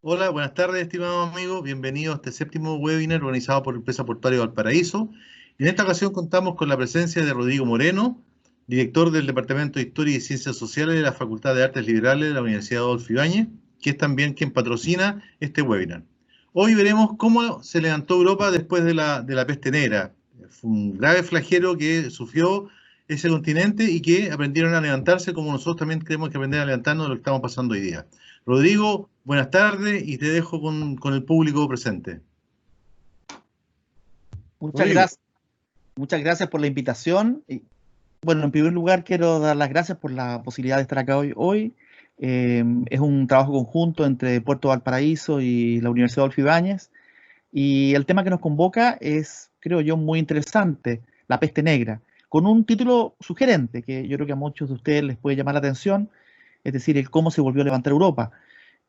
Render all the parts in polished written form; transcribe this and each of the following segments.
Hola, buenas tardes, estimados amigos. Bienvenidos a este séptimo webinar organizado por la empresa Portuario Valparaíso. En esta ocasión contamos con la presencia de Rodrigo Moreno, director del Departamento de Historia y Ciencias Sociales de la Facultad de Artes Liberales de la Universidad Adolfo Ibáñez, que es también quien patrocina este webinar. Hoy veremos cómo se levantó Europa después de la peste negra. Fue un grave flagelo que sufrió ese continente y que aprendieron a levantarse como nosotros también tenemos que aprender a levantarnos de lo que estamos pasando hoy día. Rodrigo, buenas tardes y te dejo con el público presente. Muchas Rodrigo. gracias, muchas gracias por la invitación. Bueno, en primer lugar quiero dar las gracias por la posibilidad de estar acá hoy. Es un trabajo conjunto entre Puerto Valparaíso y la Universidad Adolfo Ibáñez. Y el tema que nos convoca es, creo yo, muy interesante, la peste negra, con un título sugerente que yo creo que a muchos de ustedes les puede llamar la atención, es decir, el cómo se volvió a levantar Europa.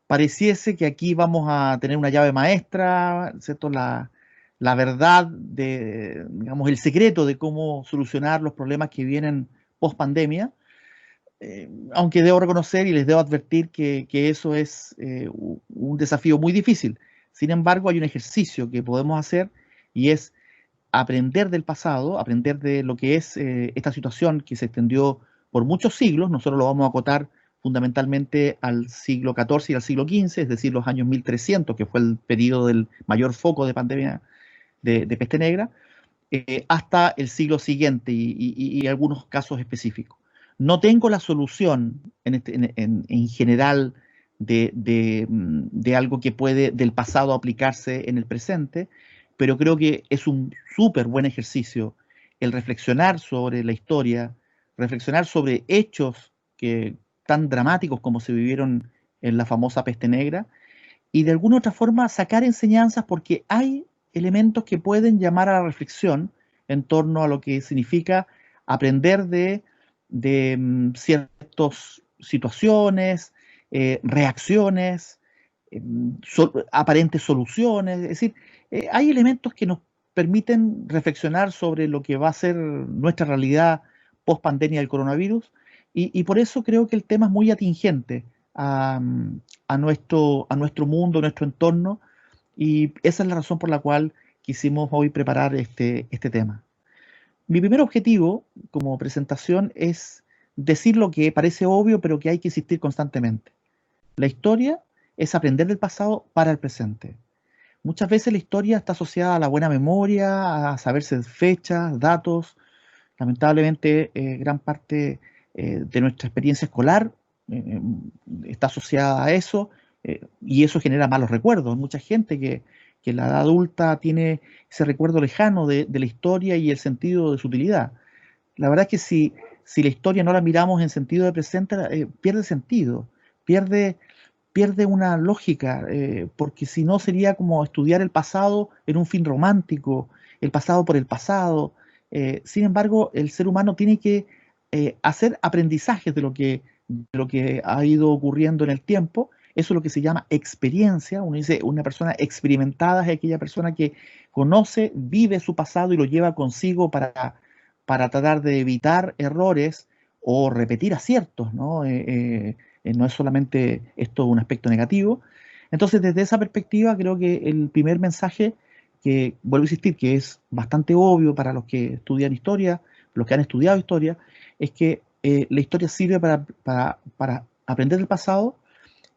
Pareciese que aquí vamos a tener una llave maestra, ¿cierto? La verdad de, digamos, el secreto de cómo solucionar los problemas que vienen post pandemia. Aunque debo reconocer y les debo advertir que eso es un desafío muy difícil. Sin embargo, hay un ejercicio que podemos hacer y es aprender del pasado, aprender de lo que es esta situación que se extendió por muchos siglos. Nosotros lo vamos a acotar fundamentalmente al siglo XIV y al siglo XV, es decir, los años 1300, que fue el periodo del mayor foco de pandemia de peste negra, hasta el siglo siguiente y algunos casos específicos. No tengo la solución en general de algo que puede del pasado aplicarse en el presente, pero creo que es un súper buen ejercicio el reflexionar sobre la historia, reflexionar sobre hechos que, tan dramáticos como se vivieron en la famosa peste negra, y de alguna otra forma sacar enseñanzas porque hay elementos que pueden llamar a la reflexión en torno a lo que significa aprender de ciertas situaciones, reacciones, aparentes soluciones. Es decir, hay elementos que nos permiten reflexionar sobre lo que va a ser nuestra realidad post pandemia del coronavirus y por eso creo que el tema es muy atingente a, a nuestro mundo, a nuestro entorno, y esa es la razón por la cual quisimos hoy preparar este tema. Mi primer objetivo como presentación es decir lo que parece obvio, pero que hay que insistir constantemente. La historia es aprender del pasado para el presente. Muchas veces la historia está asociada a la buena memoria, a saberse fechas, datos. Lamentablemente, gran parte de nuestra experiencia escolar eh, está asociada a eso, y eso genera malos recuerdos. Hay mucha gente que en la edad adulta tiene ese recuerdo lejano de la historia y el sentido de su utilidad. La verdad es que si la historia no la miramos en sentido de presente, pierde sentido, pierde, pierde una lógica, porque si no sería como estudiar el pasado en un fin romántico, el pasado por el pasado. Sin embargo, el ser humano tiene que hacer aprendizajes de lo que ha ido ocurriendo en el tiempo. Eso es lo que se llama experiencia. Uno dice, una persona experimentada es aquella persona que conoce, vive su pasado y lo lleva consigo para tratar de evitar errores o repetir aciertos, ¿no? No es solamente esto un aspecto negativo. Entonces, desde esa perspectiva, creo que el primer mensaje, que vuelvo a insistir, que es bastante obvio para los que estudian historia, los que han estudiado historia, es que la historia sirve para aprender del pasado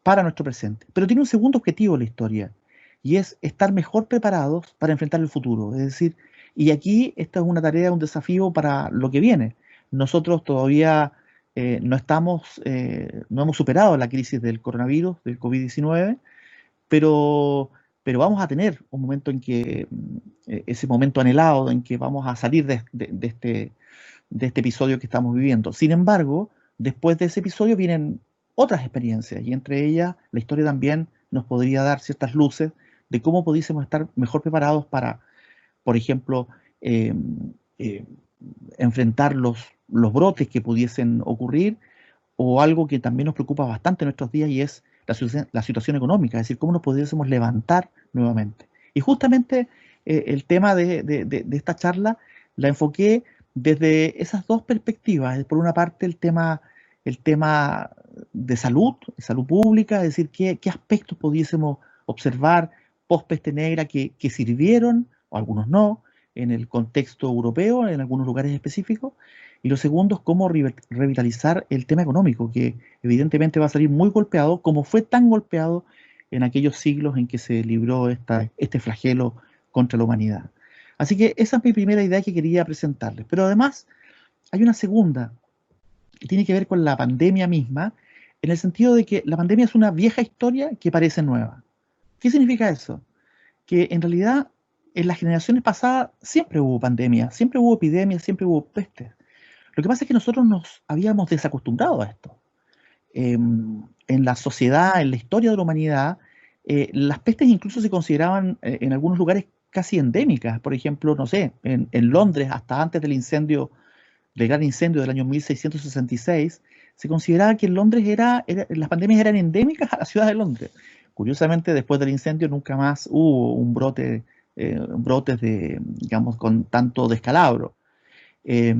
para nuestro presente. Pero tiene un segundo objetivo la historia, y es estar mejor preparados para enfrentar el futuro. Es decir, y aquí esta es una tarea, un desafío para lo que viene. Nosotros todavía no hemos superado la crisis del coronavirus, del COVID-19, pero, pero vamos a tener un momento en que, ese momento anhelado en que vamos a salir de este episodio que estamos viviendo. Sin embargo, después de ese episodio vienen otras experiencias y entre ellas la historia también nos podría dar ciertas luces de cómo pudiésemos estar mejor preparados para, por ejemplo, eh, eh, enfrentar los brotes que pudiesen ocurrir, o algo que también nos preocupa bastante en nuestros días y es la situación económica, es decir, cómo nos pudiésemos levantar nuevamente. Y justamente el tema de esta charla la enfoqué desde esas dos perspectivas. Por una parte, el tema de salud, salud pública, es decir, qué aspectos pudiésemos observar post peste negra que sirvieron, o algunos no, en el contexto europeo, en algunos lugares específicos. Y lo segundo es cómo revitalizar el tema económico, que evidentemente va a salir muy golpeado, como fue tan golpeado en aquellos siglos en que se libró este flagelo contra la humanidad. Así que esa es mi primera idea que quería presentarles. Pero además hay una segunda, que tiene que ver con la pandemia misma, en el sentido de que la pandemia es una vieja historia que parece nueva. ¿Qué significa eso? Que en realidad en las generaciones pasadas siempre hubo pandemias, siempre hubo epidemias, siempre hubo pestes. Lo que pasa es que nosotros nos habíamos desacostumbrado a esto. En la sociedad, en la historia de la humanidad, las pestes incluso se consideraban en algunos lugares casi endémicas. Por ejemplo, no sé, en Londres, hasta antes del incendio, del gran incendio del año 1666, se consideraba que en Londres las pandemias eran endémicas a la ciudad de Londres. Curiosamente, después del incendio nunca más hubo brotes de, digamos, con tanto descalabro. Eh,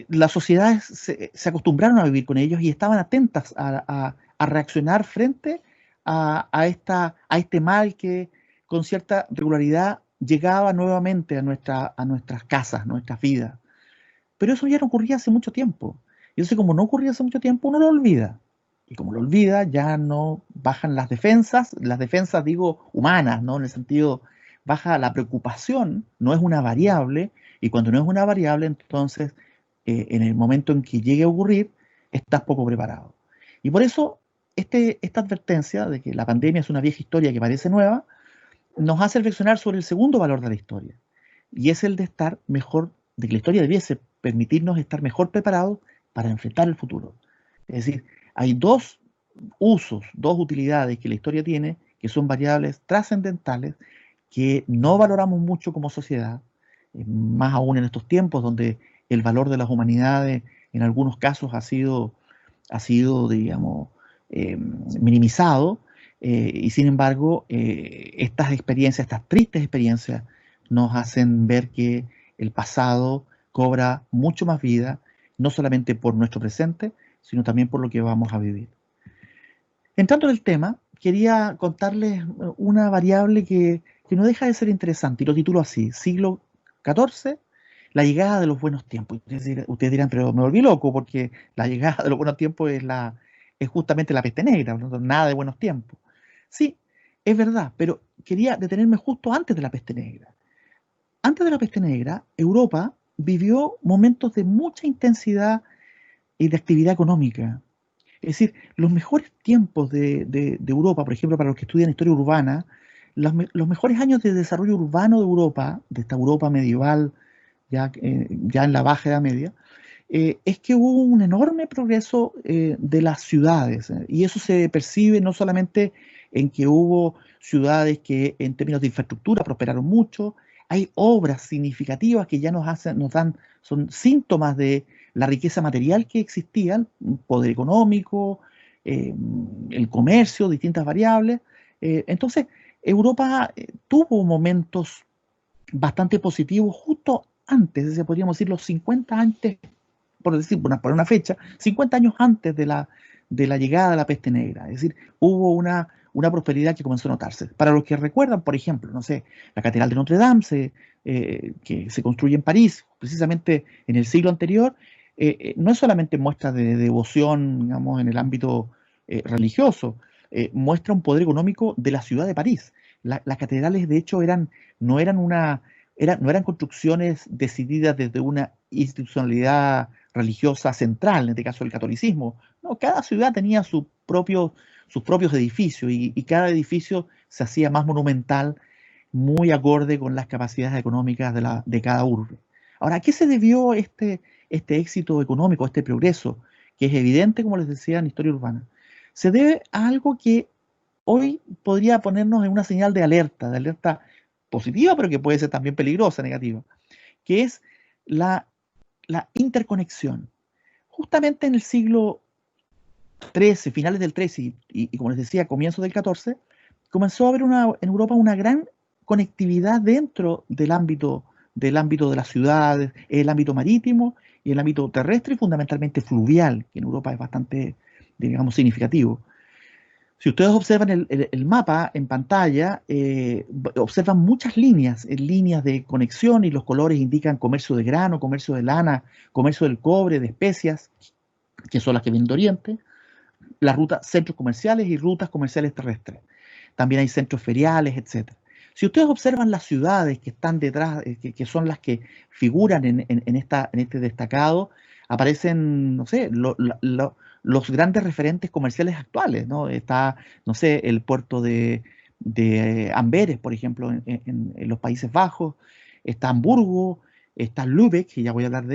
las sociedades se acostumbraron a vivir con ellos y estaban atentas a reaccionar frente a este mal que con cierta regularidad llegaba nuevamente a nuestras casas, nuestras vidas. Pero eso ya no ocurría hace mucho tiempo. Y entonces, como no ocurría hace mucho tiempo, uno lo olvida. Y como lo olvida, ya no bajan las defensas digo humanas, ¿no? En el sentido, baja la preocupación, no es una variable, y cuando no es una variable, entonces, en el momento en que llegue a ocurrir, estás poco preparado. Y por eso, esta advertencia de que la pandemia es una vieja historia que parece nueva, nos hace reflexionar sobre el segundo valor de la historia, y es el de estar mejor, de que la historia debiese permitirnos estar mejor preparados para enfrentar el futuro. Es decir, hay dos usos, dos utilidades que la historia tiene, que son variables trascendentales, que no valoramos mucho como sociedad, más aún en estos tiempos donde el valor de las humanidades en algunos casos ha sido digamos, minimizado, y sin embargo, estas experiencias, estas tristes experiencias, nos hacen ver que el pasado cobra mucho más vida, no solamente por nuestro presente, sino también por lo que vamos a vivir. Entrando en el tema, quería contarles una variable que no deja de ser interesante, y lo titulo así: siglo XIV, la llegada de los buenos tiempos. Ustedes dirán, pero me volví loco, porque la llegada de los buenos tiempos es justamente la peste negra, no, nada de buenos tiempos. Sí, es verdad, pero quería detenerme justo antes de la peste negra. Antes de la peste negra, Europa vivió momentos de mucha intensidad y de actividad económica. Es decir, los mejores tiempos de Europa, por ejemplo, para los que estudian historia urbana, los mejores años de desarrollo urbano de Europa, de esta Europa medieval, ya en la Baja Edad Media, es que hubo un enorme progreso de las ciudades, y eso se percibe no solamente en que hubo ciudades que en términos de infraestructura prosperaron mucho, hay obras significativas que ya son síntomas de la riqueza material que existía, el poder económico, el comercio, distintas variables. Entonces, Europa tuvo momentos bastante positivos justo antes, podríamos decir los 50 antes, por una fecha, 50 años antes de la llegada de la peste negra. Es decir, hubo una prosperidad que comenzó a notarse. Para los que recuerdan, por ejemplo, no sé, la Catedral de Notre Dame, que se construye en París, precisamente en el siglo anterior, no es solamente muestra de devoción, digamos, en el ámbito religioso, muestra un poder económico de la ciudad de París. Las catedrales, de hecho, no eran construcciones decididas desde una institucionalidad religiosa central, en este caso el catolicismo. No, cada ciudad tenía sus propios edificios, y cada edificio se hacía más monumental, muy acorde con las capacidades económicas de cada urbe. Ahora, ¿a qué se debió este éxito económico, este progreso, que es evidente, como les decía, en historia urbana? Se debe a algo que hoy podría ponernos en una señal de alerta positiva, pero que puede ser también peligrosa, negativa, que es la interconexión. Justamente en el siglo XIII, finales del XIII y como les decía, comienzos del XIV, comenzó a haber en Europa una gran conectividad dentro del ámbito de las ciudades, el ámbito marítimo y el ámbito terrestre, y fundamentalmente fluvial, que en Europa es bastante, digamos, significativo. Si ustedes observan el mapa en pantalla, observan muchas líneas, líneas de conexión, y los colores indican comercio de grano, comercio de lana, comercio del cobre, de especias, que son las que vienen de Oriente, las rutas, centros comerciales y rutas comerciales terrestres. También hay centros feriales, etc. Si ustedes observan las ciudades que están detrás, que son las que figuran en este destacado, aparecen, no sé, los grandes referentes comerciales actuales, ¿no? Está, no sé, el puerto de Amberes, por ejemplo, en los Países Bajos, está Hamburgo, está Lübeck, que ya voy a hablar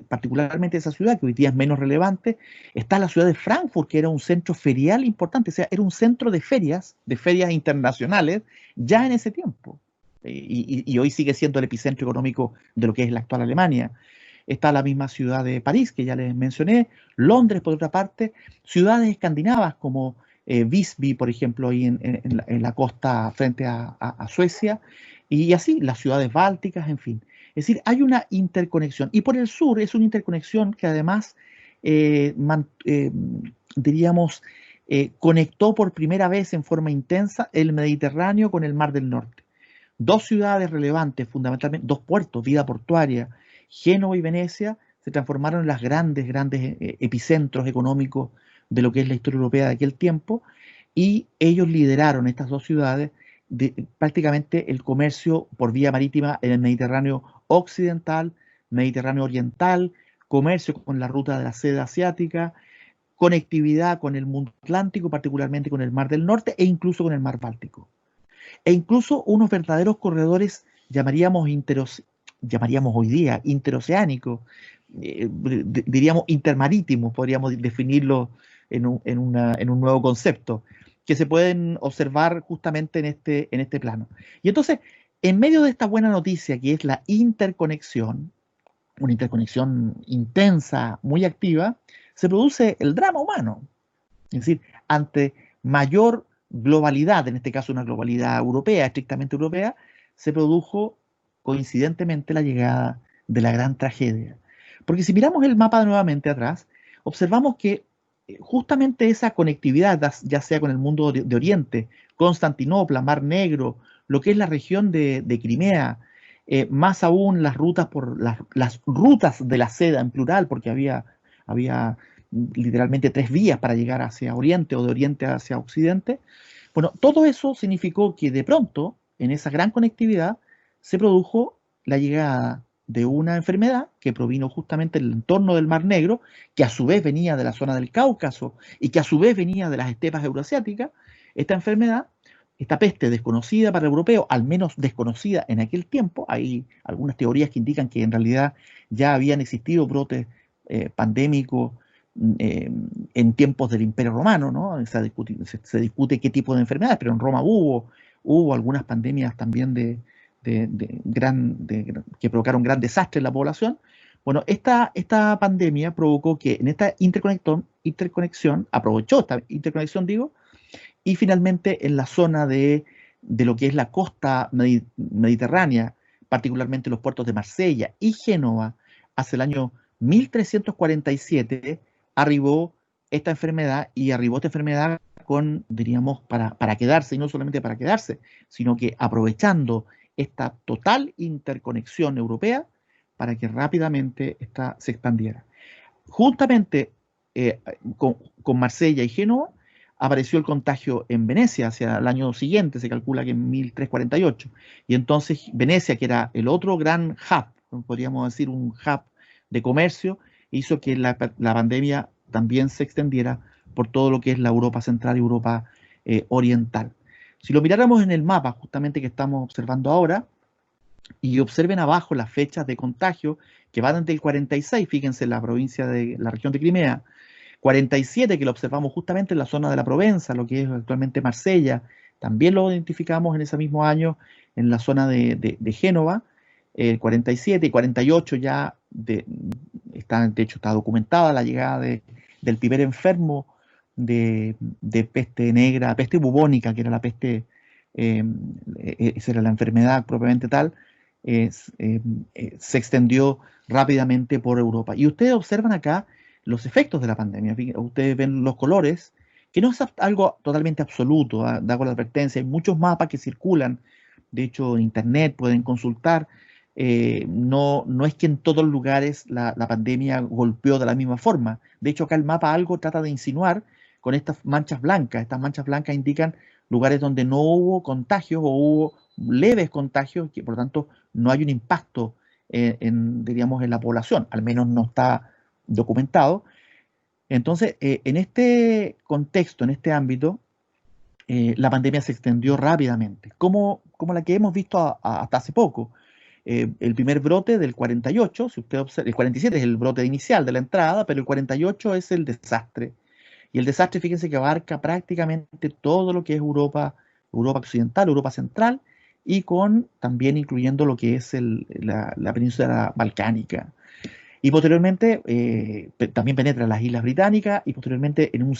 particularmente de esa ciudad, que hoy día es menos relevante. Está la ciudad de Frankfurt, que era un centro ferial importante, o sea, era un centro de ferias internacionales, ya en ese tiempo. Y hoy sigue siendo el epicentro económico de lo que es la actual Alemania. Está la misma ciudad de París, que ya les mencioné, Londres, por otra parte, ciudades escandinavas como Visby, por ejemplo, ahí en la costa frente a Suecia, y así, las ciudades bálticas, en fin. Es decir, hay una interconexión. Y por el sur es una interconexión que además, diríamos, conectó por primera vez en forma intensa el Mediterráneo con el Mar del Norte. Dos ciudades relevantes, fundamentalmente, dos puertos, vida portuaria, Génova y Venecia, se transformaron en las grandes epicentros económicos de lo que es la historia europea de aquel tiempo, y ellos lideraron, estas dos ciudades, prácticamente el comercio por vía marítima en el Mediterráneo occidental, Mediterráneo oriental, comercio con la ruta de la seda asiática, conectividad con el mundo atlántico, particularmente con el Mar del Norte e incluso con el Mar Báltico. E incluso unos verdaderos corredores, llamaríamos hoy día interoceánicos, diríamos intermarítimos, podríamos definirlo en un nuevo concepto, que se pueden observar justamente en este plano. Y entonces, en medio de esta buena noticia, que es la interconexión, una interconexión intensa, muy activa, se produce el drama humano. Es decir, ante mayor globalidad, en este caso una globalidad europea, estrictamente europea, se produjo coincidentemente la llegada de la gran tragedia. Porque si miramos el mapa nuevamente atrás, observamos que justamente esa conectividad, ya sea con el mundo de Oriente, Constantinopla, Mar Negro, lo que es la región de Crimea, más aún las rutas las rutas de la seda en plural, porque había literalmente tres vías para llegar hacia Oriente o de Oriente hacia Occidente. Bueno, todo eso significó que de pronto, en esa gran conectividad, se produjo la llegada de una enfermedad que provino justamente del entorno del Mar Negro, que a su vez venía de la zona del Cáucaso y que a su vez venía de las estepas euroasiáticas. Esta enfermedad, esta peste desconocida para el europeo, al menos desconocida en aquel tiempo, hay algunas teorías que indican que en realidad ya habían existido brotes pandémicos en tiempos del Imperio Romano, ¿no? Se discute qué tipo de enfermedades, pero en Roma hubo algunas pandemias también que provocaron gran desastre en la población. Bueno, esta pandemia provocó que en esta interconexión, aprovechó esta interconexión, digo, y finalmente en la zona de lo que es la costa mediterránea, particularmente los puertos de Marsella y Génova, hacia el año 1347, arribó esta enfermedad, y arribó esta enfermedad con, diríamos, para quedarse, y no solamente para quedarse, sino que aprovechando esta total interconexión europea para que rápidamente esta se expandiera. Juntamente con Marsella y Génova apareció el contagio en Venecia hacia el año siguiente, se calcula que en 1348, y entonces Venecia, que era el otro gran hub, podríamos decir un hub de comercio, hizo que la pandemia también se extendiera por todo lo que es la Europa central y Europa oriental. Si lo miráramos en el mapa justamente que estamos observando ahora, y observen abajo las fechas de contagio que van desde el 46, fíjense, en la provincia de la región de Crimea, 47 que lo observamos justamente en la zona de la Provenza, lo que es actualmente Marsella, también lo identificamos en ese mismo año en la zona de Génova, 47 y 48 ya, de hecho está documentada la llegada del primer enfermo de peste negra, peste bubónica, que era la peste, esa era la enfermedad propiamente tal, se extendió rápidamente por Europa. Y ustedes observan acá los efectos de la pandemia. Ustedes ven los colores, que no es algo totalmente absoluto, da con la advertencia, hay muchos mapas que circulan, de hecho en internet pueden consultar, no es que en todos los lugares la pandemia golpeó de la misma forma, de hecho acá el mapa algo trata de insinuar con estas manchas blancas indican lugares donde no hubo contagios o hubo leves contagios, que por lo tanto no hay un impacto diríamos, en la población, al menos no está documentado. Entonces, en este contexto, en este ámbito, la pandemia se extendió rápidamente, como la que hemos visto hasta hace poco. El primer brote del 48, si usted observa, el 47 es el brote inicial de la entrada, pero el 48 es el desastre. Y el desastre, fíjense que abarca prácticamente todo lo que es Europa, Europa occidental, Europa central, y con también incluyendo lo que es la península balcánica. Y posteriormente también penetra las Islas Británicas y posteriormente en una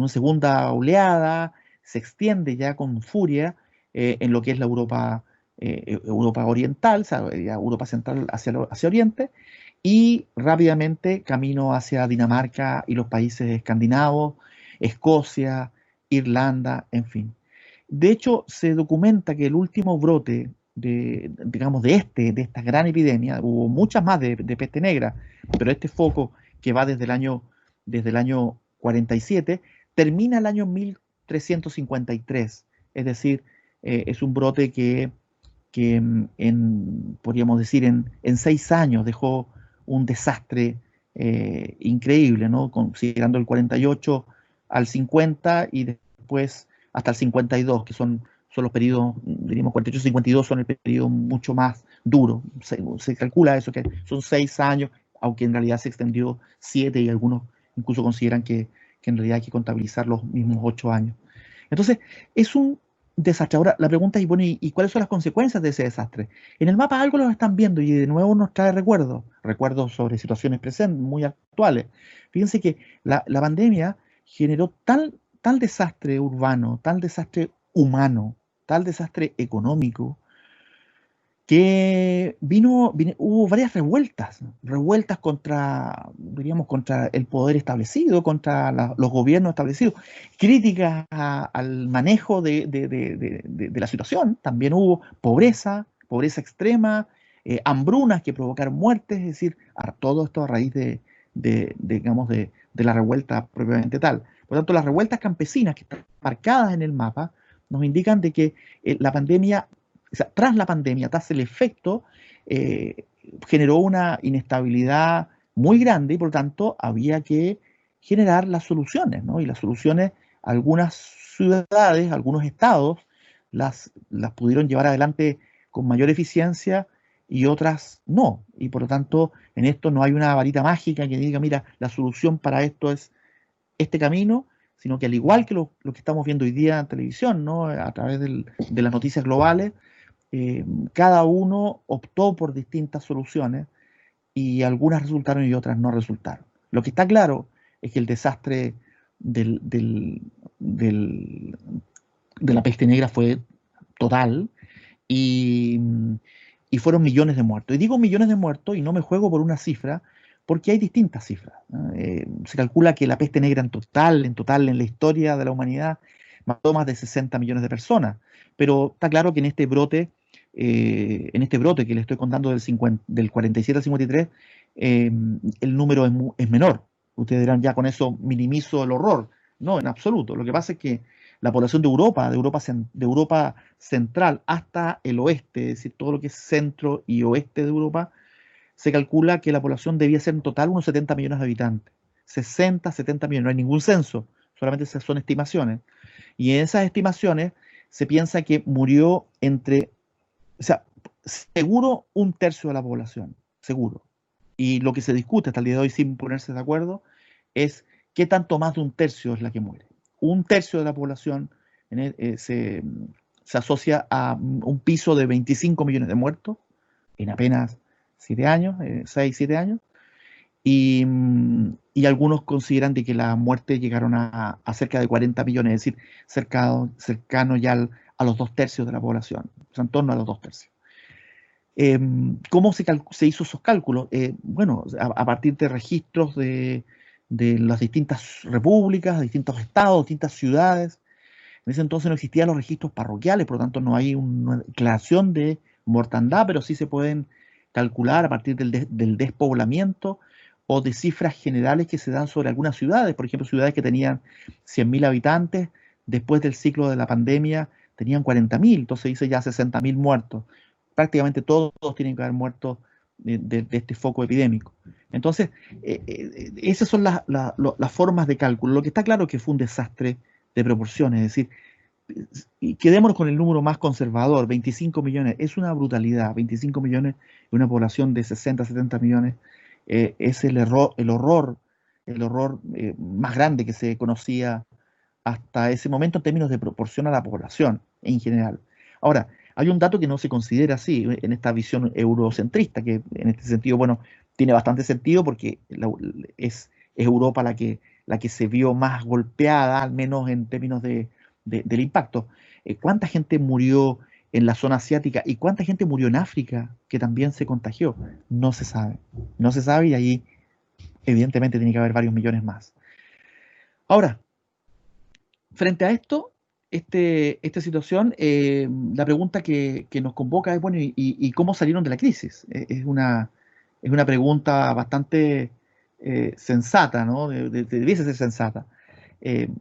segunda oleada se extiende ya con furia en lo que es la Europa, Europa oriental, o sea, Europa central hacia Oriente, y rápidamente camino hacia Dinamarca y los países escandinavos, Escocia, Irlanda, en fin. De hecho, se documenta que el último brote digamos, de esta gran epidemia, hubo muchas más de peste negra, pero este foco que va desde el año 47, termina el año 1353, es decir, es un brote que podríamos decir, en 6 años dejó un desastre increíble, ¿no? Considerando el 48 al 50 y después hasta el 52, que son los periodos, diríamos 48 y 52 son el periodo mucho más duro. Se calcula eso, que son 6 años, aunque en realidad se extendió 7 y algunos incluso consideran que en realidad hay que contabilizar los mismos 8 años. Entonces, es un desastre. Ahora, la pregunta es, bueno, ¿y cuáles son las consecuencias de ese desastre? En el mapa algo lo están viendo y de nuevo nos trae recuerdos sobre situaciones presentes, muy actuales. Fíjense que la pandemia generó tal desastre urbano, tal desastre humano, tal desastre económico, que hubo varias revueltas contra, diríamos, contra el poder establecido, contra los gobiernos establecidos, críticas al manejo de la situación, también hubo pobreza extrema, hambrunas que provocaron muertes, es decir, todo esto a raíz digamos, de la revuelta propiamente tal. Por lo tanto, las revueltas campesinas que están marcadas en el mapa nos indican de que la pandemia, o sea, tras la pandemia, tras el efecto, eh, generó una inestabilidad muy grande y por lo tanto había que generar las soluciones, ¿no? Y las soluciones, algunas ciudades, algunos estados, las pudieron llevar adelante con mayor eficiencia y otras no. Y por lo tanto, en esto no hay una varita mágica que diga, mira, la solución para esto es este camino, sino que al igual que lo que estamos viendo hoy día en televisión, ¿no? A través de las noticias globales, cada uno optó por distintas soluciones y algunas resultaron y otras no resultaron. Lo que está claro es que el desastre del, del, del, de la peste negra fue total y, y fueron millones de muertos. Y digo millones de muertos y no me juego por una cifra, porque hay distintas cifras, ¿no? Se calcula que la peste negra en total en la historia de la humanidad mató más de 60 millones de personas. Pero está claro que en este brote que le estoy contando del 47 al 53, el número es menor. Ustedes dirán, ya con eso minimizo el horror. No, en absoluto. Lo que pasa es que la población de Europa central hasta el oeste, es decir, todo lo que es centro y oeste de Europa, se calcula que la población debía ser en total unos 70 millones de habitantes. 60, 70 millones, no hay ningún censo, solamente esas son estimaciones. Y en esas estimaciones se piensa que murió o sea, seguro un tercio de la población, seguro. Y lo que se discute hasta el día de hoy sin ponerse de acuerdo es qué tanto más de un tercio es la que muere. Un tercio de la población se asocia a un piso de 25 millones de muertos en apenas 7 años, 6, 7 años, y algunos consideran de que la muerte llegaron a cerca de 40 millones, es decir, cercano ya a los 2 tercios de la población, o sea, en torno a los 2 tercios. ¿Cómo se hizo esos cálculos? Bueno, a partir de registros de las distintas repúblicas, distintos estados, distintas ciudades. En ese entonces no existían los registros parroquiales, por lo tanto no hay una declaración de mortandad, pero sí se pueden calcular a partir del despoblamiento o de cifras generales que se dan sobre algunas ciudades. Por ejemplo, ciudades que tenían 100.000 habitantes, después del ciclo de la pandemia tenían 40.000, entonces dice ya 60.000 muertos. Prácticamente todos tienen que haber muerto de este foco epidémico. Entonces, esas son las formas de cálculo. Lo que está claro es que fue un desastre de proporciones, es decir, y quedémonos con el número más conservador, 25 millones, es una brutalidad, 25 millones de una población de 60, 70 millones, es el horror más grande que se conocía hasta ese momento en términos de proporción a la población en general. Ahora, hay un dato que no se considera así en esta visión eurocentrista, que en este sentido, bueno, tiene bastante sentido porque es Europa la que se vio más golpeada, al menos en términos del impacto. ¿Cuánta gente murió en la zona asiática y cuánta gente murió en África que también se contagió? No se sabe. No se sabe y ahí evidentemente tiene que haber varios millones más. Ahora, frente a esto, esta situación, la pregunta que nos convoca es, bueno, ¿y cómo salieron de la crisis? Es una pregunta bastante sensata, ¿no? Debiese ser sensata. En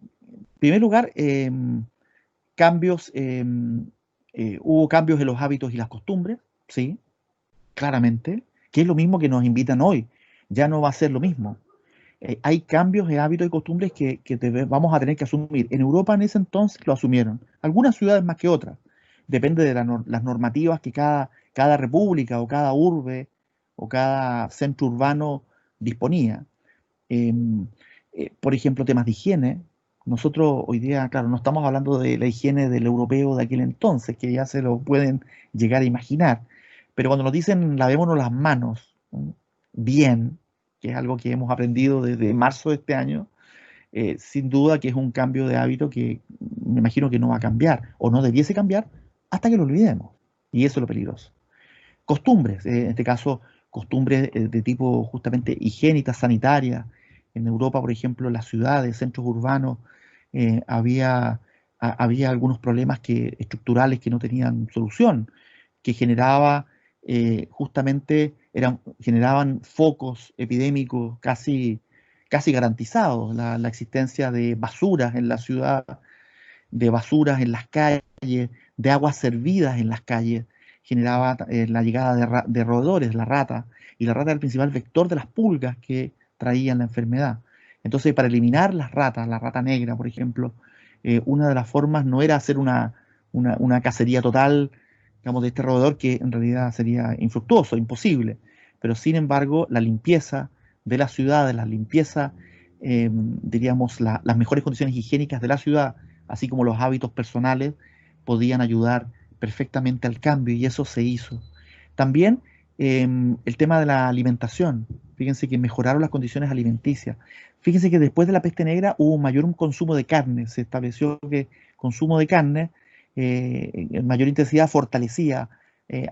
primer lugar, hubo cambios en los hábitos y las costumbres, sí, claramente, que es lo mismo que nos invitan hoy. Ya no va a ser lo mismo. Hay cambios en hábitos y costumbres que vamos a tener que asumir. En Europa en ese entonces lo asumieron. Algunas ciudades más que otras. Depende de las normativas que cada república o cada urbe o cada centro urbano disponía. Em, por ejemplo, temas de higiene. Nosotros hoy día, claro, no estamos hablando de la higiene del europeo de aquel entonces, que ya se lo pueden llegar a imaginar. Pero cuando nos dicen lavémonos las manos, ¿no? Bien, que es algo que hemos aprendido desde marzo de este año, sin duda que es un cambio de hábito que me imagino que no va a cambiar o no debiese cambiar hasta que lo olvidemos. Y eso es lo peligroso. Costumbres, en este caso, costumbres de tipo justamente higiénicas, sanitarias. En Europa, por ejemplo, en las ciudades, centros urbanos, había algunos problemas estructurales que no tenían solución, que justamente generaban focos epidémicos casi garantizados. La existencia de basuras en la ciudad, de basuras en las calles, de aguas servidas en las calles, generaba la llegada de roedores, la rata, y la rata era el principal vector de las pulgas que traían la enfermedad. Entonces, para eliminar las ratas, la rata negra, por ejemplo, una de las formas no era hacer una cacería total, digamos, de este roedor, que en realidad sería infructuoso, imposible, pero sin embargo, la limpieza de las ciudades, la limpieza, diríamos, las mejores condiciones higiénicas de la ciudad, así como los hábitos personales, podían ayudar perfectamente al cambio y eso se hizo. También el tema de la alimentación. Fíjense que mejoraron las condiciones alimenticias. Fíjense que después de la peste negra hubo un mayor consumo de carne. Se estableció que el consumo de carne en mayor intensidad fortalecía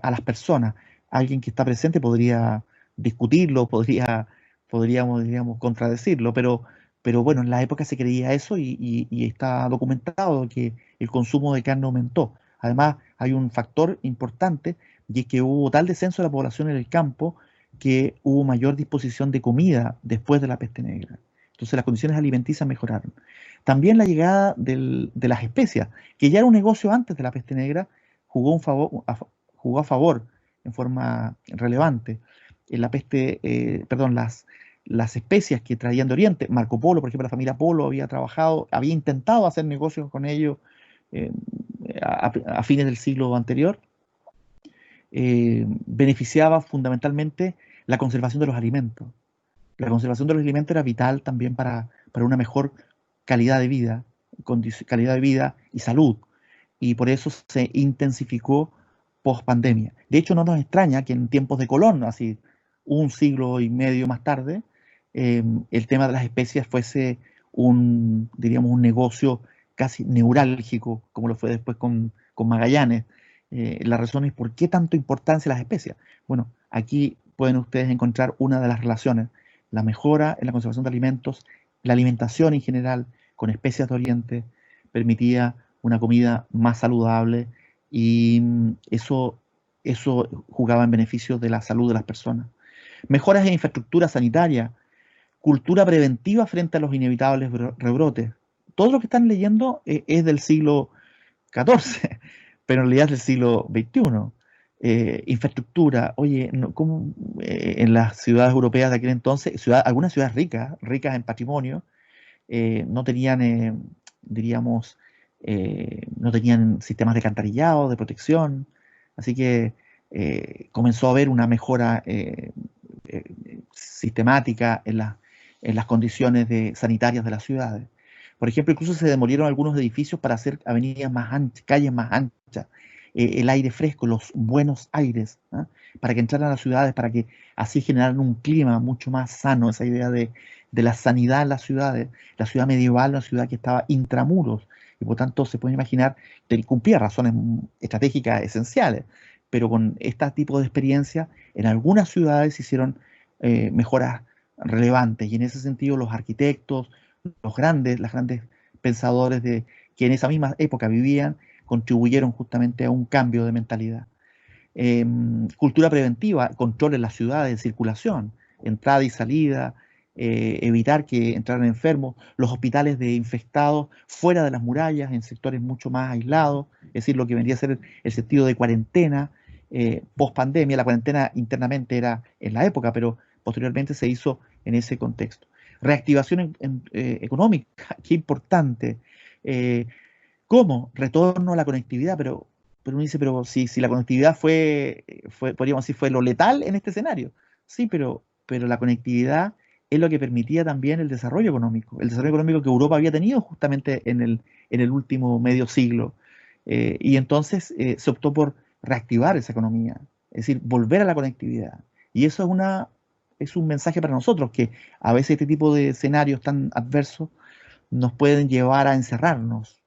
a las personas. Alguien que está presente podría discutirlo, podríamos, diríamos, contradecirlo, pero bueno, en la época se creía eso y está documentado que el consumo de carne aumentó. Además, hay un factor importante y es que hubo tal descenso de la población en el campo que hubo mayor disposición de comida después de la peste negra. Entonces las condiciones alimenticias mejoraron. También la llegada de las especias, que ya era un negocio antes de la peste negra, jugó a favor en forma relevante. En la peste, perdón, las especias que traían de Oriente, Marco Polo, por ejemplo, la familia Polo había trabajado, había intentado hacer negocios con ellos eh, a fines del siglo anterior, beneficiaba fundamentalmente la conservación de los alimentos. La conservación de los alimentos era vital también para una mejor calidad de vida, calidad de vida y salud. Y por eso se intensificó post pandemia. De hecho, no nos extraña que en tiempos de Colón, así un siglo y medio más tarde, el tema de las especies fuese diríamos, un negocio casi neurálgico, como lo fue después con Magallanes. La razón es por qué tanto importancia las especias. Bueno, aquí pueden ustedes encontrar una de las relaciones. la mejora en la conservación de alimentos, la alimentación en general, con especias de Oriente, permitía una comida más saludable y eso jugaba en beneficio de la salud de las personas. Mejoras en infraestructura sanitaria, cultura preventiva frente a los inevitables rebrotes. Todo lo que están leyendo es del siglo XIV, pero en realidad es del siglo XXI. Infraestructura, oye, no, en las ciudades europeas de aquel entonces, algunas ciudades ricas en patrimonio, no tenían, diríamos, no tenían sistemas de alcantarillado, de protección, así que comenzó a haber una mejora sistemática en las condiciones sanitarias de las ciudades. Por ejemplo, incluso se demolieron algunos edificios para hacer avenidas más anchas, calles más anchas, el aire fresco, los buenos aires, ¿eh? Para que entraran a las ciudades, para que así generaran un clima mucho más sano, esa idea de la sanidad en las ciudades. La ciudad medieval, una ciudad que estaba intramuros, y por tanto se puede imaginar que cumplía razones estratégicas esenciales, pero con este tipo de experiencia, en algunas ciudades se hicieron mejoras relevantes, y en ese sentido los arquitectos, los grandes pensadores que en esa misma época vivían, contribuyeron justamente a un cambio de mentalidad. Cultura preventiva, control en las ciudades de circulación, entrada y salida, evitar que entraran enfermos, los hospitales de infectados fuera de las murallas, en sectores mucho más aislados, es decir, lo que vendría a ser el sentido de cuarentena, post pandemia. La cuarentena internamente era en la época, pero posteriormente se hizo en ese contexto. Reactivación económica, qué importante. ¿Cómo? Retorno a la conectividad, pero uno dice, pero si la conectividad podríamos decir, fue lo letal en este escenario. Sí, pero la conectividad es lo que permitía también el desarrollo económico que Europa había tenido justamente en el último medio siglo. Y entonces se optó por reactivar esa economía, es decir, volver a la conectividad. Y eso es un mensaje para nosotros, que a veces este tipo de escenarios tan adversos nos pueden llevar a encerrarnos.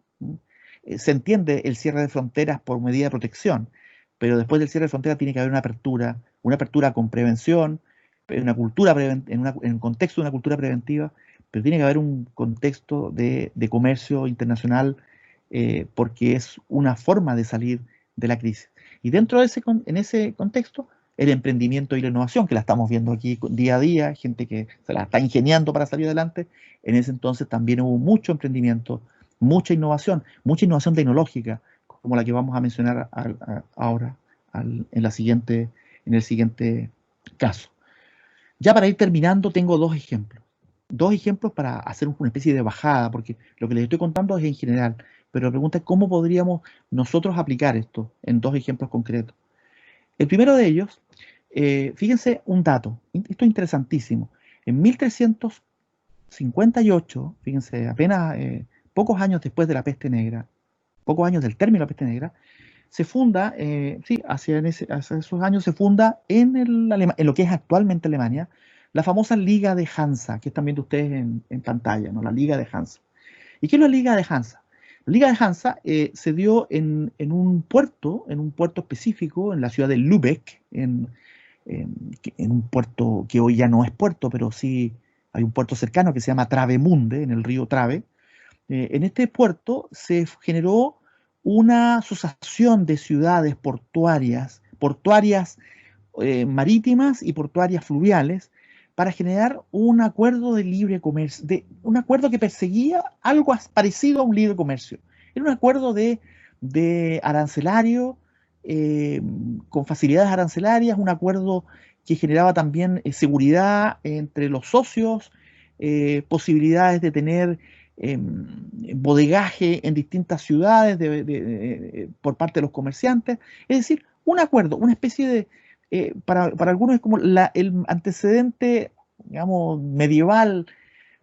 Se entiende el cierre de fronteras por medida de protección, pero después del cierre de fronteras tiene que haber una apertura con prevención, una cultura en un contexto de una cultura preventiva, pero tiene que haber un contexto de comercio internacional, porque es una forma de salir de la crisis. Y dentro de en ese contexto, el emprendimiento y la innovación, que la estamos viendo aquí día a día, gente que se la está ingeniando para salir adelante. En ese entonces también hubo mucho emprendimiento, mucha innovación tecnológica, como la que vamos a mencionar ahora en el siguiente caso. Ya para ir terminando, tengo dos ejemplos para hacer una especie de bajada, porque lo que les estoy contando es en general, pero la pregunta es cómo podríamos nosotros aplicar esto en dos ejemplos concretos. El primero de ellos, fíjense un dato, esto es interesantísimo. En 1358, fíjense, apenas pocos años después de la peste negra, pocos años del término de la peste negra, se funda, hacia esos años se funda en lo que es actualmente Alemania, la famosa Liga de Hansa, que están viendo ustedes en pantalla, ¿no? La Liga de Hansa. ¿Y qué es la Liga de Hansa? La Liga de Hansa se dio en un puerto específico, en la ciudad de Lübeck, en un puerto que hoy ya no es puerto, pero sí hay un puerto cercano que se llama Travemünde, en el río Trave. En este puerto se generó una asociación de ciudades portuarias marítimas y portuarias fluviales, para generar un acuerdo de libre comercio, un acuerdo que perseguía algo parecido a un libre comercio. Era un acuerdo de arancelario, con facilidades arancelarias, un acuerdo que generaba también seguridad entre los socios, posibilidades de tener bodegaje en distintas ciudades por parte de los comerciantes. Es decir, un acuerdo, una especie de, para algunos es como el antecedente, digamos, medieval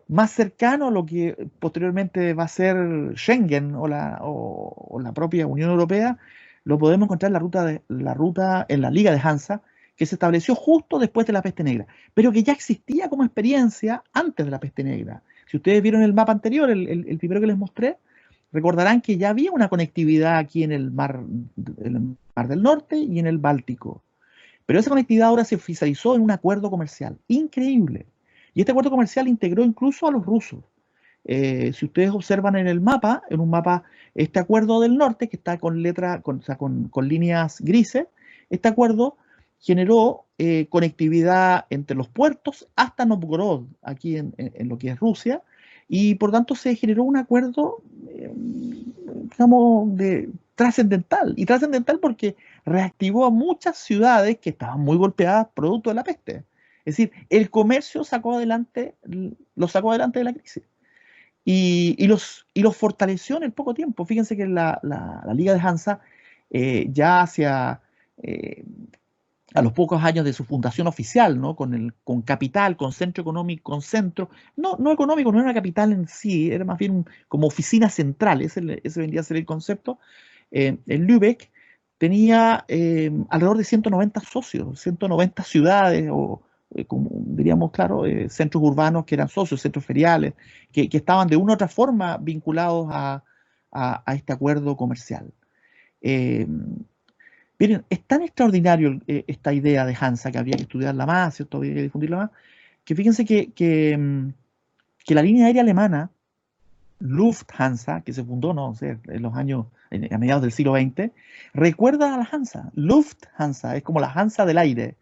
más cercano a lo que posteriormente va a ser Schengen o la propia Unión Europea. Lo podemos encontrar en la ruta en la Liga de Hansa, que se estableció justo después de la peste negra, pero que ya existía como experiencia antes de la peste negra. Si ustedes vieron el mapa anterior, el primero que les mostré, recordarán que ya había una conectividad aquí en el Mar del Norte y en el Báltico. Pero esa conectividad ahora se oficializó en un acuerdo comercial increíble. Y este acuerdo comercial integró incluso a los rusos. Si ustedes observan en el mapa, este acuerdo del norte, que está con con líneas grises, este acuerdo generó conectividad entre los puertos hasta Novgorod, aquí en lo que es Rusia, y por tanto se generó un acuerdo, digamos, trascendental. Y trascendental porque reactivó a muchas ciudades que estaban muy golpeadas producto de la peste. Es decir, el comercio lo sacó adelante de la crisis. Y los fortaleció en el poco tiempo. Fíjense que la Liga de Hansa, ya a los pocos años de su fundación oficial, ¿no? Con capital, con centro económico, con centro, no económico, no era una capital en sí, era más bien como oficina central, ese vendría a ser el concepto. En Lübeck tenía alrededor de 190 socios, 190 ciudades, o como diríamos, claro, centros urbanos que eran socios, centros feriales, que estaban de una u otra forma vinculados a este acuerdo comercial. Eh, Miren, es tan extraordinario esta idea de Hansa, que habría que estudiarla más, ¿cierto? Habría que difundirla más, que fíjense que la línea aérea alemana, Lufthansa, que se fundó, no sé, en los años, a mediados del siglo XX, recuerda a la Hansa. Lufthansa es como la Hansa del aire.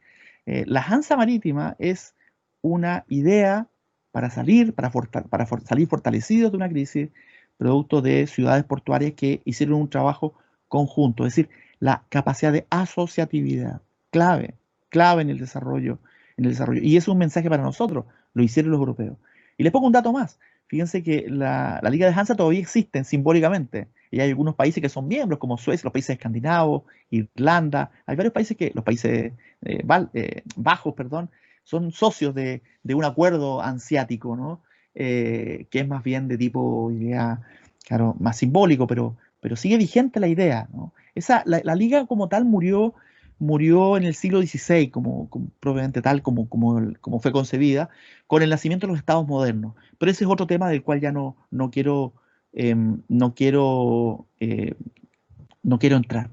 La Hansa marítima es una idea para salir fortalecidos de una crisis, producto de ciudades portuarias que hicieron un trabajo conjunto. Es decir, la capacidad de asociatividad, clave en el desarrollo. Y es un mensaje para nosotros, lo hicieron los europeos. Y les pongo un dato más. Fíjense que la Liga de Hansa todavía existe simbólicamente. Y hay algunos países que son miembros, como Suecia, los países escandinavos, Irlanda. Hay varios países los países bajos, perdón, son socios de un acuerdo ansiático, ¿no? Que es más bien de tipo idea, claro, más simbólico, pero sigue vigente la idea, ¿no? La Liga como tal murió en el siglo XVI, propiamente tal como fue concebida, con el nacimiento de los estados modernos. Pero ese es otro tema del cual ya no quiero, no quiero, no quiero entrar.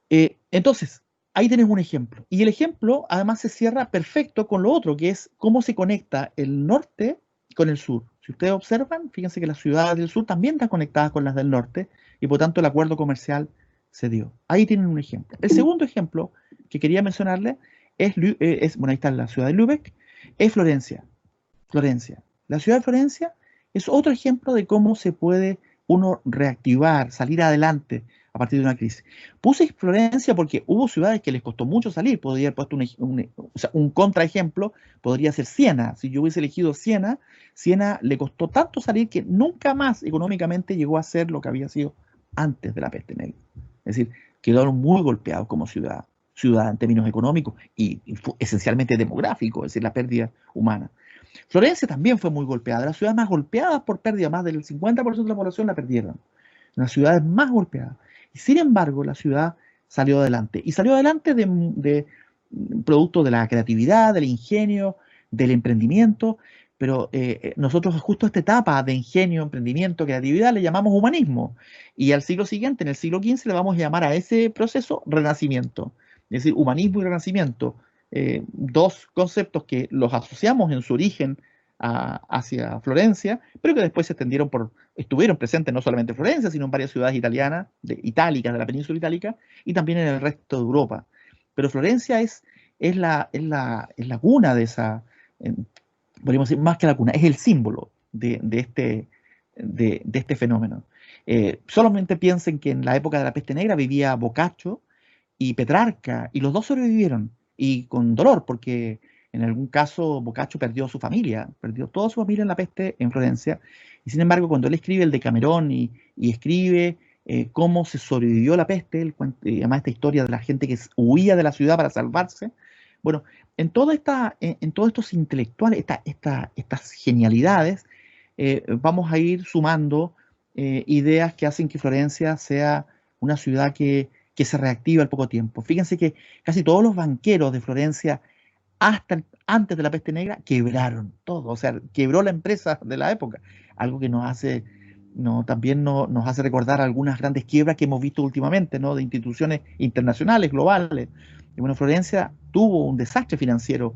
Entonces, ahí tenés un ejemplo. Y el ejemplo además se cierra perfecto con lo otro, que es cómo se conecta el norte con el sur. Si ustedes observan, fíjense que las ciudades del sur también están conectadas con las del norte y por tanto el acuerdo comercial se dio. Ahí tienen un ejemplo. El segundo ejemplo que quería mencionarle bueno, ahí está la ciudad de Lübeck, es Florencia. Florencia. La ciudad de Florencia es otro ejemplo de cómo se puede uno reactivar, salir adelante a partir de una crisis. Puse Florencia porque hubo ciudades que les costó mucho salir. Podría haber puesto un contraejemplo, podría ser Siena. Si yo hubiese elegido Siena le costó tanto salir que nunca más económicamente llegó a ser lo que había sido antes de la peste negra. Es decir, quedaron muy golpeados como ciudad en términos económicos y esencialmente demográficos, es decir, la pérdida humana. Florencia también fue muy golpeada, de las ciudades más golpeadas por pérdida, más del 50% de la población la perdieron, las ciudades más golpeadas. Y sin embargo, la ciudad salió adelante, y salió adelante de producto de la creatividad, del ingenio, del emprendimiento, pero nosotros justo a esta etapa de ingenio, emprendimiento, creatividad le llamamos humanismo, y al siglo siguiente, en el siglo XV, le vamos a llamar a ese proceso renacimiento, es decir, humanismo y renacimiento. Dos conceptos que los asociamos en su origen hacia Florencia, pero que después estuvieron presentes no solamente en Florencia, sino en varias ciudades italianas, itálicas, de la península itálica, y también en el resto de Europa. Pero Florencia es la cuna de esa, podríamos decir, más que la cuna, es el símbolo de este fenómeno. Solamente piensen que en la época de la peste negra vivía Boccaccio y Petrarca, y los dos sobrevivieron, y con dolor, porque en algún caso Boccaccio perdió toda su familia en la peste en Florencia, y sin embargo cuando él escribe el Decamerón y escribe cómo se sobrevivió la peste, además esta historia de la gente que huía de la ciudad para salvarse, bueno, en todos estos intelectuales, estas genialidades, vamos a ir sumando ideas que hacen que Florencia sea una ciudad que se reactiva al poco tiempo. Fíjense que casi todos los banqueros de Florencia, antes de la peste negra, quebraron todo, o sea, quebró la empresa de la época, algo que también nos hace recordar algunas grandes quiebras que hemos visto últimamente, ¿no? De instituciones internacionales, globales. Y bueno, Florencia tuvo un desastre financiero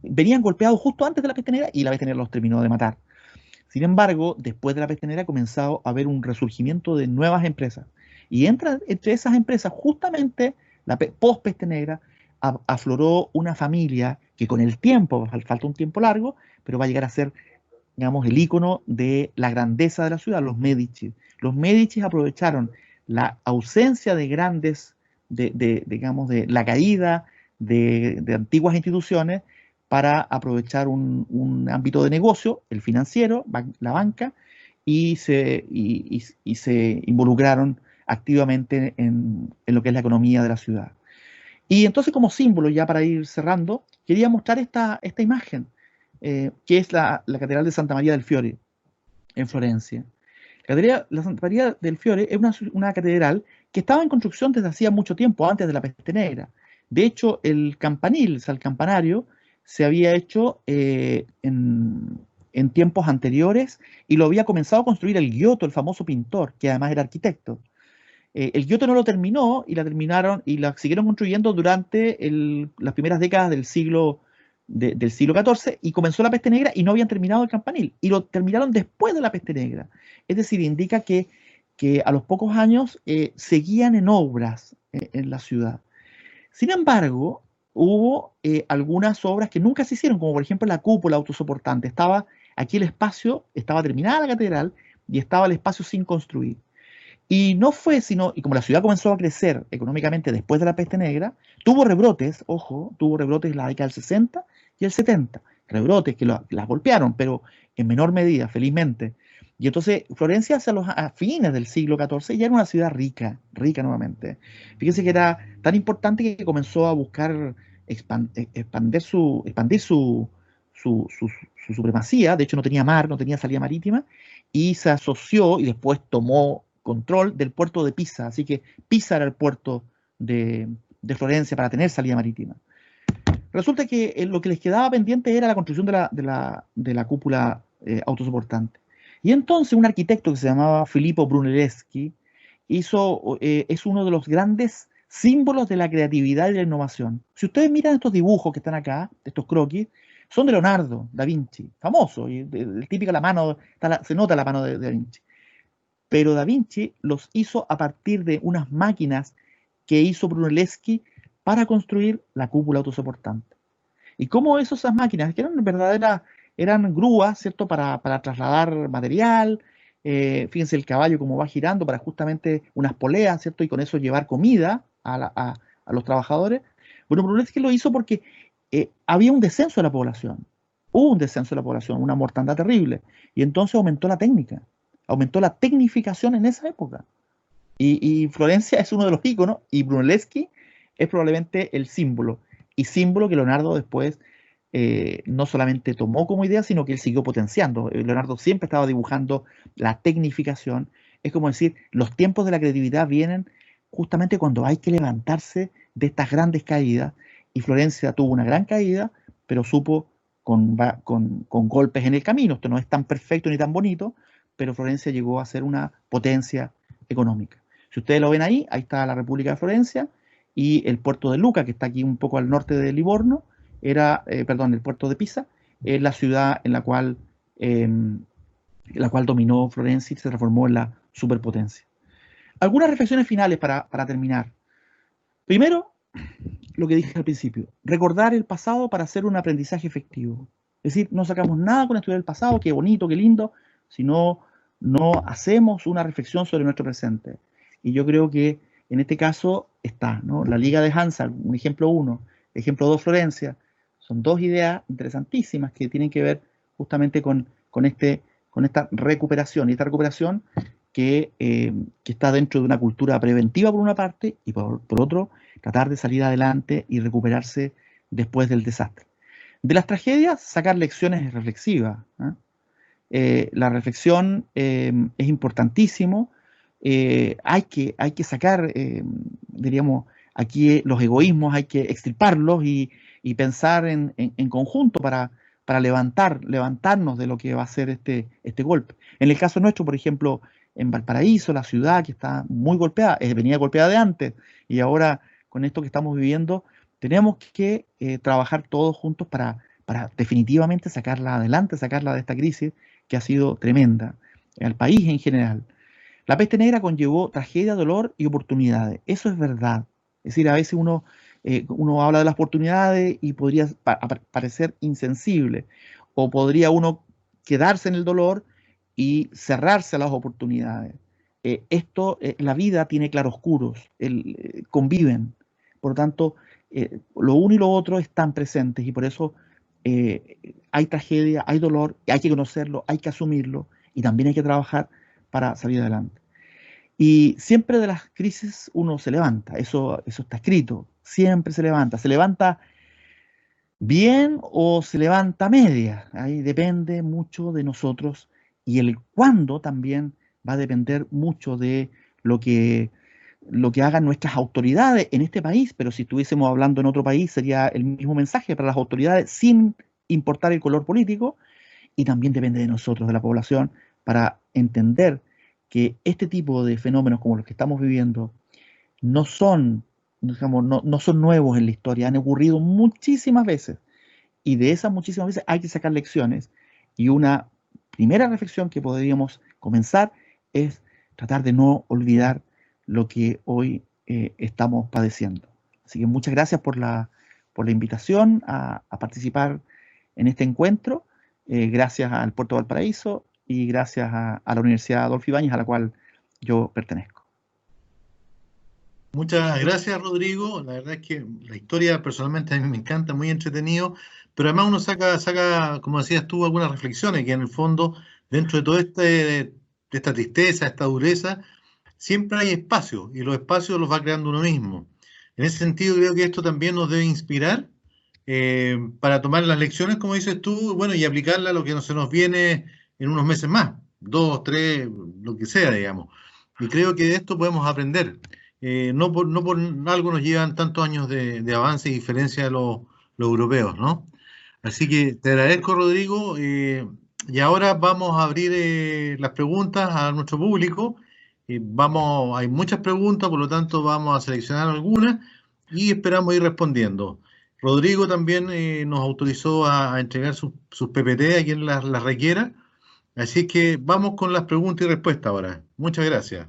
venían golpeados justo antes de la peste negra y la peste negra los terminó de matar. Sin embargo, después de la peste negra ha comenzado a haber un resurgimiento de nuevas empresas. Y entre esas empresas, justamente la post peste negra, afloró una familia que con el tiempo, falta un tiempo largo, pero va a llegar a ser, digamos, el ícono de la grandeza de la ciudad, los Medici. Los Medici aprovecharon la ausencia de grandes, digamos, de la caída de antiguas instituciones para aprovechar un ámbito de negocio, el financiero, la banca, y se involucraron activamente en lo que es la economía de la ciudad. Y entonces, como símbolo, ya para ir cerrando, quería mostrar esta imagen, que es la Catedral de Santa María del Fiore, en Florencia. La Santa María del Fiore es una catedral que estaba en construcción desde hacía mucho tiempo, antes de la peste negra. De hecho, el campanil, o sea, el campanario, se había hecho en tiempos anteriores y lo había comenzado a construir el Giotto, el famoso pintor, que además era arquitecto. El Giotto no lo terminó y la terminaron y la siguieron construyendo durante las primeras décadas del siglo XIV y comenzó la peste negra y no habían terminado el campanil y lo terminaron después de la peste negra. Es decir, indica que a los pocos años seguían en obras en la ciudad. Sin embargo, hubo algunas obras que nunca se hicieron, como por ejemplo la cúpula autosoportante. Estaba aquí el espacio, estaba terminada la catedral y estaba el espacio sin construir. Y no fue sino, y como la ciudad comenzó a crecer económicamente después de la peste negra, tuvo rebrotes, ojo, tuvo rebrotes en la década del 60 y el 70. Rebrotes que las golpearon, pero en menor medida, felizmente. Y entonces Florencia a fines del siglo XIV ya era una ciudad rica, rica nuevamente. Fíjense que era tan importante que comenzó a buscar expandir su supremacía. De hecho no tenía mar, no tenía salida marítima, y se asoció y después tomó control del puerto de Pisa. Así que Pisa era el puerto de Florencia para tener salida marítima. Resulta que lo que les quedaba pendiente era la construcción de la cúpula autosoportante. Y entonces un arquitecto que se llamaba Filippo Brunelleschi es uno de los grandes símbolos de la creatividad y de la innovación. Si ustedes miran estos dibujos que están acá, estos croquis, son de Leonardo da Vinci, famoso, y el típico la mano, se nota la mano de Da Vinci. Pero Da Vinci los hizo a partir de unas máquinas que hizo Brunelleschi para construir la cúpula autosoportante. ¿Y cómo hizo esas máquinas? Que eran grúas, ¿cierto? Para trasladar material. Fíjense el caballo cómo va girando para justamente unas poleas, ¿cierto? Y con eso llevar comida a los trabajadores. Bueno, Brunelleschi lo hizo porque había un descenso de la población. Hubo un descenso de la población, una mortandad terrible. Y entonces aumentó la técnica, aumentó la tecnificación en esa época. Y Florencia es uno de los íconos, y Brunelleschi es probablemente el símbolo. Y símbolo que Leonardo después no solamente tomó como idea, sino que él siguió potenciando. Leonardo siempre estaba dibujando la tecnificación. Es como decir, los tiempos de la creatividad vienen justamente cuando hay que levantarse de estas grandes caídas. Y Florencia tuvo una gran caída, pero supo con golpes en el camino. Esto no es tan perfecto ni tan bonito, pero Florencia llegó a ser una potencia económica. Si ustedes lo ven ahí está la República de Florencia y el puerto de Luca, que está aquí un poco al norte de Livorno, el puerto de Pisa, es la ciudad en la cual dominó Florencia y se transformó en la superpotencia. Algunas reflexiones finales para terminar. Primero, lo que dije al principio, recordar el pasado para hacer un aprendizaje efectivo. Es decir, no sacamos nada con estudiar el pasado, qué bonito, qué lindo, sino no hacemos una reflexión sobre nuestro presente. Y yo creo que en este caso está, ¿no? La Liga de Hansa, un ejemplo 1, ejemplo 2, Florencia, son dos ideas interesantísimas que tienen que ver justamente con esta recuperación, y esta recuperación que está dentro de una cultura preventiva por una parte, y por otro, tratar de salir adelante y recuperarse después del desastre. De las tragedias, sacar lecciones reflexivas, ¿eh? La reflexión es importantísimo. Hay que sacar, diríamos, aquí los egoísmos, hay que extirparlos y pensar en conjunto para levantarnos de lo que va a ser este golpe. En el caso nuestro, por ejemplo, en Valparaíso, la ciudad que está muy golpeada, venía golpeada de antes, y ahora con esto que estamos viviendo, tenemos que trabajar todos juntos para para definitivamente sacarla adelante, sacarla de esta crisis que ha sido tremenda al país en general. La peste negra conllevó tragedia, dolor y oportunidades. Eso es verdad. Es decir, a veces uno habla de las oportunidades y podría parecer insensible, o podría uno quedarse en el dolor y cerrarse a las oportunidades. La vida tiene claroscuros, conviven. Por lo tanto, lo uno y lo otro están presentes y por eso hay tragedia, hay dolor, y hay que conocerlo, hay que asumirlo y también hay que trabajar para salir adelante. Y siempre de las crisis uno se levanta, eso está escrito, siempre se levanta bien o se levanta media, ahí depende mucho de nosotros y el cuándo también va a depender mucho de lo que, lo que hagan nuestras autoridades en este país, pero si estuviésemos hablando en otro país sería el mismo mensaje para las autoridades sin importar el color político y también depende de nosotros, de la población, para entender que este tipo de fenómenos como los que estamos viviendo no son, digamos, no son nuevos en la historia, han ocurrido muchísimas veces y de esas muchísimas veces hay que sacar lecciones y una primera reflexión que podríamos comenzar es tratar de no olvidar lo que hoy estamos padeciendo. Así que muchas gracias por la invitación a participar en este encuentro. Gracias al Puerto Valparaíso y gracias a la Universidad Adolfo Ibáñez, a la cual yo pertenezco. Muchas gracias, Rodrigo. La verdad es que la historia personalmente a mí me encanta, muy entretenido, pero además uno saca, como decías tú, algunas reflexiones que en el fondo, dentro de todo de esta tristeza, esta dureza, siempre hay espacio y los espacios los va creando uno mismo. En ese sentido, creo que esto también nos debe inspirar para tomar las lecciones, como dices tú, bueno, y aplicarla a lo que no se nos viene en unos meses más, 2, 3, lo que sea, digamos. Y creo que de esto podemos aprender. No por algo nos llevan tantos años de avance y diferencia de los europeos, ¿no? Así que te agradezco, Rodrigo. Y ahora vamos a abrir las preguntas a nuestro público. Hay muchas preguntas, por lo tanto vamos a seleccionar algunas y esperamos ir respondiendo. Rodrigo también nos autorizó a entregar sus PPT a quien las requiera. Así que vamos con las preguntas y respuestas ahora. Muchas gracias.